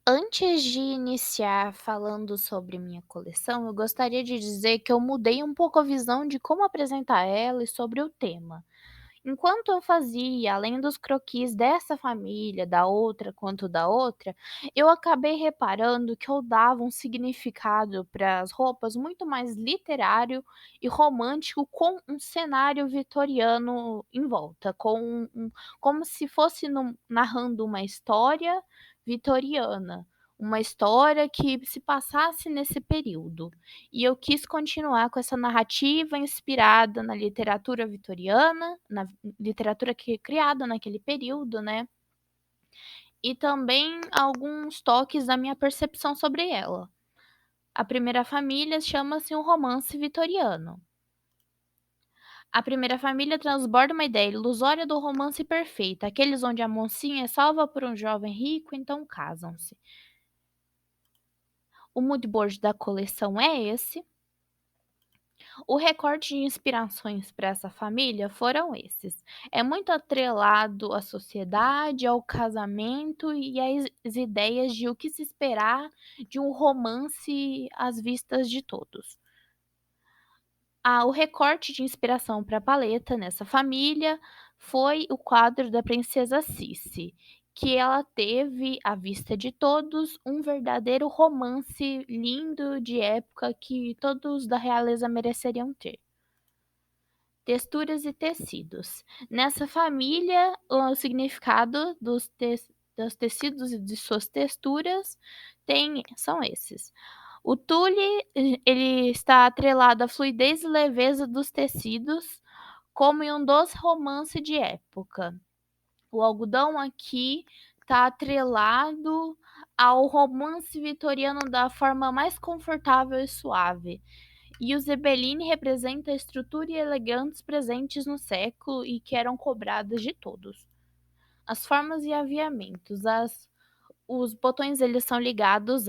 Antes de iniciar falando sobre minha coleção, eu gostaria de dizer que eu mudei um pouco a visão de como apresentar ela e sobre o tema. Enquanto eu fazia, além dos croquis dessa família, da outra quanto da outra, eu acabei reparando que eu dava um significado para as roupas muito mais literário e romântico, com um cenário vitoriano em volta, como se fosse narrando uma história vitoriana, uma história que se passasse nesse período. E eu quis continuar com essa narrativa inspirada na literatura vitoriana, na literatura que criada naquele período, né, e também alguns toques da minha percepção sobre ela. A primeira família chama-se um romance vitoriano. A primeira família transborda uma ideia ilusória do romance perfeito, aqueles onde a mocinha é salva por um jovem rico, então casam-se. O mood board da coleção é esse. O recorte de inspirações para essa família foram esses. É muito atrelado à sociedade, ao casamento e às ideias de o que se esperar de um romance às vistas de todos. O recorte de inspiração para a paleta nessa família foi o quadro da Princesa Sissi, que ela teve, à vista de todos, um verdadeiro romance lindo de época que todos da realeza mereceriam ter. Texturas e tecidos. Nessa família, o significado dos tecidos e de suas texturas são esses. O tule, ele está atrelado à fluidez e leveza dos tecidos, como em um doce romance de época. O algodão aqui está atrelado ao romance vitoriano da forma mais confortável e suave. E o Zeppelin representa a estrutura e elegantes presentes no século e que eram cobradas de todos. As formas e aviamentos. Os botões eles são ligados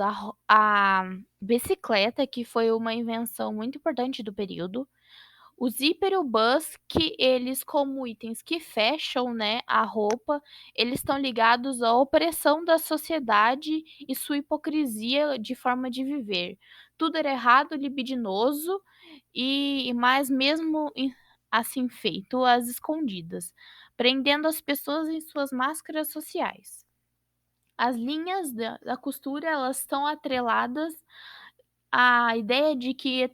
à bicicleta, que foi uma invenção muito importante do período. O zíper e o busque, eles como itens que fecham, né, a roupa, eles estão ligados à opressão da sociedade e sua hipocrisia de forma de viver. Tudo era errado, libidinoso mas mesmo assim feito às escondidas, prendendo as pessoas em suas máscaras sociais. As linhas da costura, elas estão atreladas à ideia de que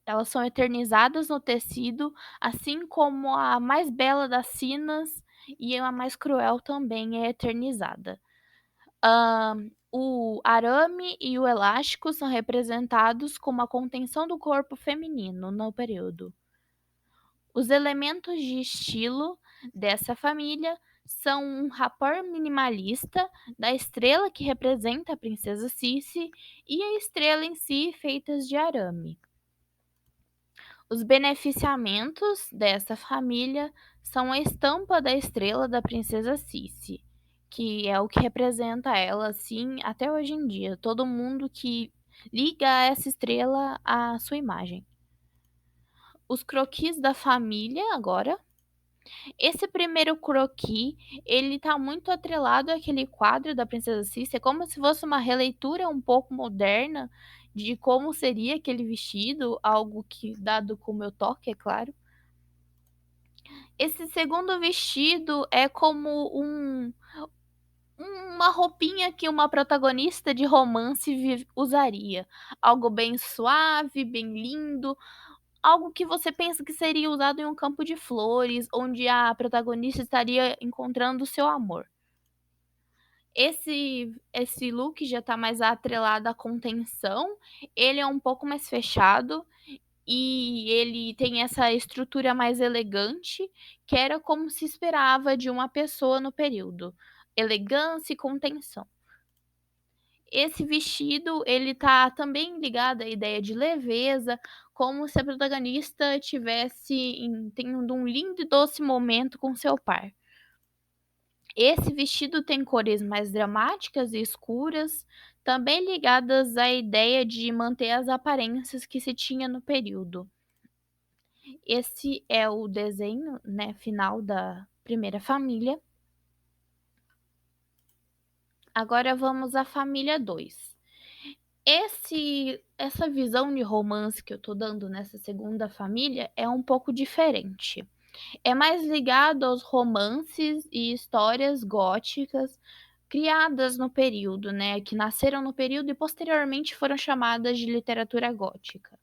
elas são eternizadas no tecido, assim como a mais bela das sinas e a mais cruel também é eternizada. O arame e o elástico são representados como a contenção do corpo feminino no período. Os elementos de estilo dessa família são um rapor minimalista da estrela que representa a princesa Sissi e a estrela em si feitas de arame. Os beneficiamentos dessa família são a estampa da estrela da princesa Sissi, que é o que representa ela assim até hoje em dia. Todo mundo que liga essa estrela à sua imagem. Os croquis da família agora. Esse primeiro croquis, ele tá muito atrelado àquele quadro da Princesa Sissi, é como se fosse uma releitura um pouco moderna de como seria aquele vestido, algo que dado com o meu toque, é claro. Esse segundo vestido é como uma roupinha que uma protagonista de romance usaria, algo bem suave, bem lindo, algo que você pensa que seria usado em um campo de flores, onde a protagonista estaria encontrando o seu amor. Esse look já tá mais atrelado à contenção, ele é um pouco mais fechado e ele tem essa estrutura mais elegante, que era como se esperava de uma pessoa no período, elegância e contenção. Esse vestido, ele tá também ligado à ideia de leveza, como se a protagonista tivesse tendo um lindo e doce momento com seu par. Esse vestido tem cores mais dramáticas e escuras, também ligadas à ideia de manter as aparências que se tinha no período. Esse é o desenho, né, final da primeira família. Agora vamos à família 2. Essa visão de romance que eu tô dando nessa segunda família é um pouco diferente. É mais ligado aos romances e histórias góticas criadas no período, né, que nasceram no período e posteriormente foram chamadas de literatura gótica.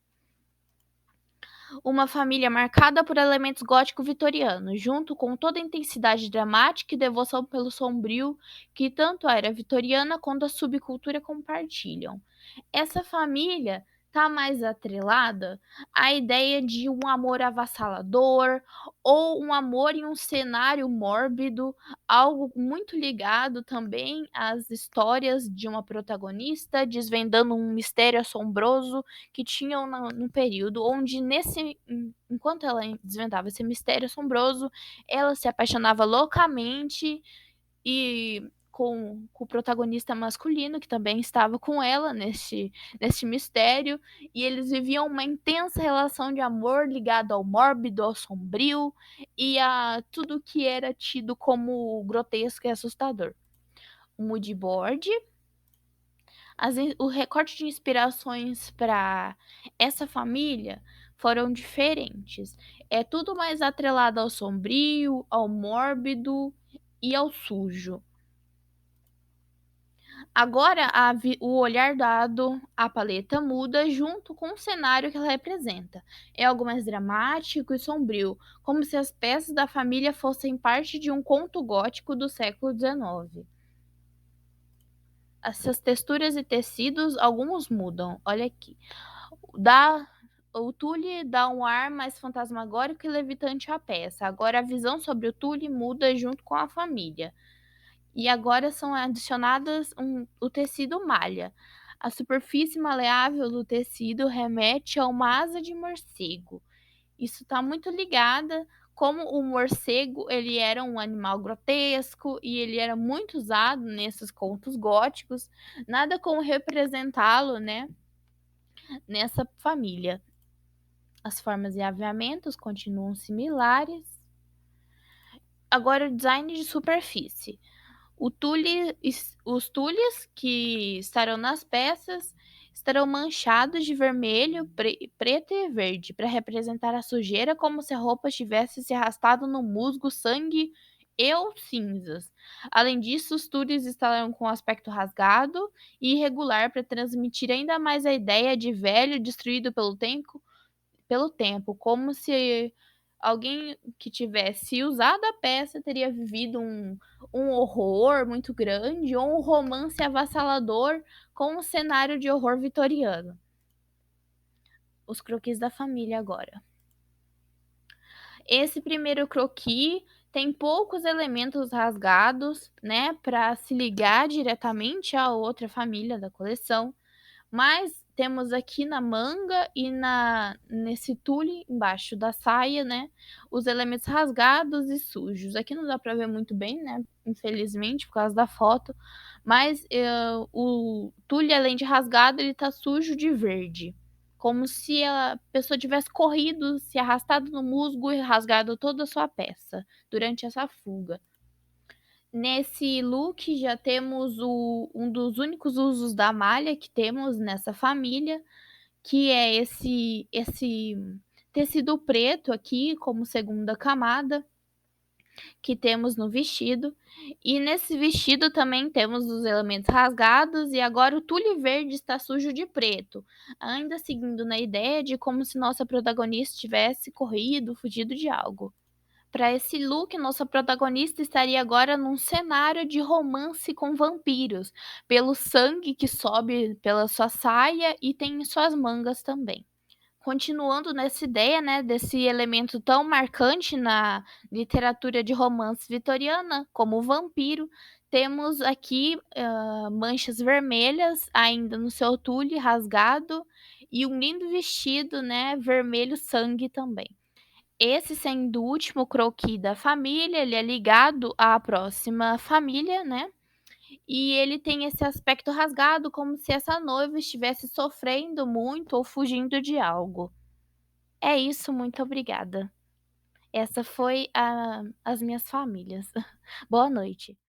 Uma família marcada por elementos gótico-vitorianos, junto com toda a intensidade dramática e devoção pelo sombrio que tanto a era vitoriana quanto a subcultura compartilham. Essa família está mais atrelada à ideia de um amor avassalador ou um amor em um cenário mórbido, algo muito ligado também às histórias de uma protagonista desvendando um mistério assombroso que tinham no período onde enquanto ela desvendava esse mistério assombroso, ela se apaixonava loucamente e com o protagonista masculino, que também estava com ela neste mistério, e eles viviam uma intensa relação de amor ligado ao mórbido, ao sombrio e a tudo que era tido como grotesco e assustador. O mood board, o recorte de inspirações para essa família foram diferentes. É tudo mais atrelado ao sombrio, ao mórbido e ao sujo. Agora o olhar dado à paleta muda junto com o cenário que ela representa. É algo mais dramático e sombrio, como se as peças da família fossem parte de um conto gótico do século XIX. Essas texturas e tecidos, alguns mudam. Olha aqui. Dá o tule dá um ar mais fantasmagórico e levitante à peça. Agora a visão sobre o tule muda junto com a família. E agora são adicionadas o tecido malha. A superfície maleável do tecido remete a uma asa de morcego. Isso está muito ligada como o morcego ele era um animal grotesco e ele era muito usado nesses contos góticos, nada como representá-lo, né, nessa família. As formas e aviamentos continuam similares. Agora o design de superfície. Os tules que estarão nas peças estarão manchados de vermelho, preto e verde, para representar a sujeira como se a roupa tivesse se arrastado no musgo, sangue e ou cinzas. Além disso, os tules estarão com aspecto rasgado e irregular para transmitir ainda mais a ideia de velho destruído pelo tempo, como se alguém que tivesse usado a peça teria vivido um horror muito grande ou um romance avassalador com um cenário de horror vitoriano. Os croquis da família agora. Esse primeiro croquis tem poucos elementos rasgados, né, para se ligar diretamente à outra família da coleção. Mas temos aqui na manga e nesse tule embaixo da saia, né, os elementos rasgados e sujos. Aqui não dá para ver muito bem, né, infelizmente por causa da foto, mas, o tule além de rasgado ele tá sujo de verde, como se a pessoa tivesse corrido, se arrastado no musgo e rasgado toda a sua peça durante essa fuga. Nesse look já temos um dos únicos usos da malha que temos nessa família, que é esse tecido preto aqui como segunda camada, que temos no vestido. E nesse vestido também temos os elementos rasgados e agora o tule verde está sujo de preto, ainda seguindo na ideia de como se nossa protagonista tivesse corrido, fugido de algo. Para esse look, nossa protagonista estaria agora num cenário de romance com vampiros, pelo sangue que sobe pela sua saia e tem em suas mangas também. Continuando nessa ideia, né, desse elemento tão marcante na literatura de romance vitoriana, como o vampiro, temos aqui manchas vermelhas ainda no seu tule rasgado e um lindo vestido, né, vermelho sangue também. Esse sendo o último croquis da família, ele é ligado à próxima família, né, e ele tem esse aspecto rasgado, como se essa noiva estivesse sofrendo muito ou fugindo de algo. É isso, muito obrigada. Essa foi as minhas famílias. Boa noite.